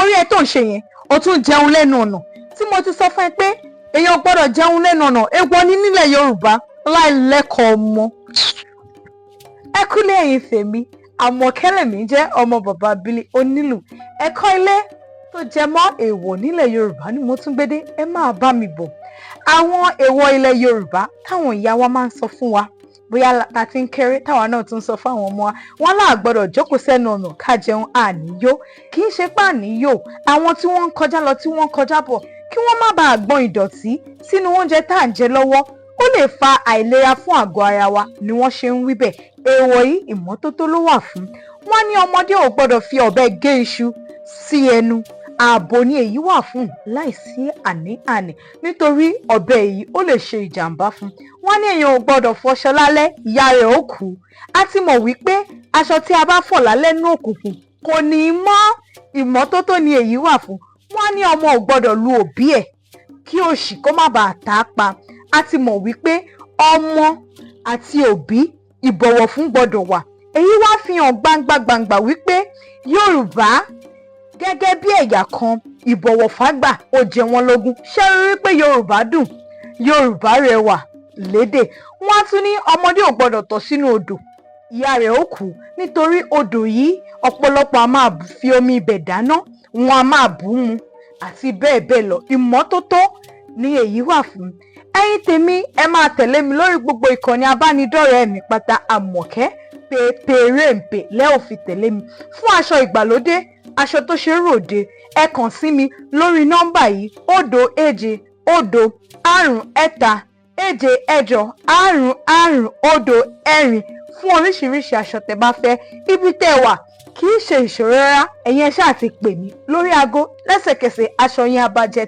orí ẹ tó ń ṣe yẹn o tún jẹun lẹ́nu ọ̀nà tí mo ti sọ fún ẹ pé èèyàn gbọ́dọ̀ jẹun lẹ́nu ọ̀nà èèwọ̀ ní nílẹ̀ Yorùbá láì lẹ́kọ̀ọ́ ọmọ. ẹ kúlé ẹ̀yin tèmi, Àmọ̀kẹ́ lèmi jẹ́ ọmọ bàbá Bílí onílù. ẹ̀kọ́ ilé tó jẹ mọ́ èèwọ̀ nílẹ̀ Yorùbá ni mo tún gbé dé, ẹ máa bá mi bọ̀. àwọn èèwọ̀ ilẹ̀ Yorùbá táwọn ìyá wa máa ń sọ fún wa bóyá ta ti ń kéré táwa náà tún sọ fún àwọn ọmọ wa, wọn láà gbọ́dọ̀ jókòó sẹ́nu ọ̀nà ká jẹun àníyó. kì í ṣe pé àníyó, àwọn tí wọ́n ń kọjá lọ tí wọ́n ń kọjá bọ̀ kí wọ́n má bàa gbọ́n ìdọ̀tí sínú oúnjẹ tá à ń jẹ lọ́wọ́, ó lè fa àìlera fún àgọ́ ara wa ni wọ́n ṣe ń wí bẹ́ẹ̀. èèwọ̀ yìí ìmọ́tótó ló wà fún. wọ́n ní ọmọdé ò gbọ́dọ̀ fi ọ̀bẹ gé iṣu sí ẹnu, ààbò ni èyí wà fún láìsí àní-àní nítorí ọ̀bẹ yìí ó lè ṣe ìjàmbá fún. wọ́n ní èèyàn ò gbọ́dọ̀ fọṣọ lálẹ́, ìyá rẹ̀ ó kú. a ti mọ̀ wípé aṣọ tí a bá fọ̀ lálẹ́ ní òkùnkùn kò ní í mọ́, ìmọ́tótó ni èyí wà fún. wọ́n ní ọmọ ò gbọ́dọ̀ lu òbí ẹ̀ kí òṣì kó má bàa tà á pa. a ti mọ̀ wípé ọmọ àti òbí ìbọ̀wọ̀ fún gbọ́dọ̀ wà. èyí wá fi hàn gbangba wípé Yorùbá gẹ́gẹ́ bí ẹ̀yà kan ìbọ̀wọ̀ fágbà ó jẹ wọ́n lógún. ṣé rí rí pé Yorùbá dùn, Yorùbá rẹwà lédè. wọ́n á tún ní ọmọdé ò gbọ́dọ̀ tọ̀ sínú odò, ìyá rẹ̀ ó kú nítorí odò yìí ọ̀pọ̀lọpọ̀ a máa fi omi ibẹ̀ dáná, wọn a máa bù ú mu àti bẹ́ẹ̀ bẹ́ẹ̀ lọ. ìmọ́tótó ni èyí wà fún. ẹ̀yin tèmi, ẹ máa tẹ̀lé mi lórí gbogbo ìkànnì abánidọ́rẹ̀ẹ́ mi pátá. Àmọ̀kẹ́ pèpèrèǹpè lẹ́ ò fi tẹ̀lé mi fún aṣọ ìgbàlódé, aṣọ tó ṣe é ròde. ẹ kàn sí mi lórí nọ́mbà yìí 070-3-8-7-5-4 fún oríṣiríṣi aṣọ tẹ́ bá fẹ́. ibi tẹ́ wà kì í ṣe ìṣòro rárá, ẹ̀yin ẹ ṣáà ti pè mí lórí aago, lẹ́sẹ̀kẹsẹ̀ aṣọ yẹn á bàjẹ́.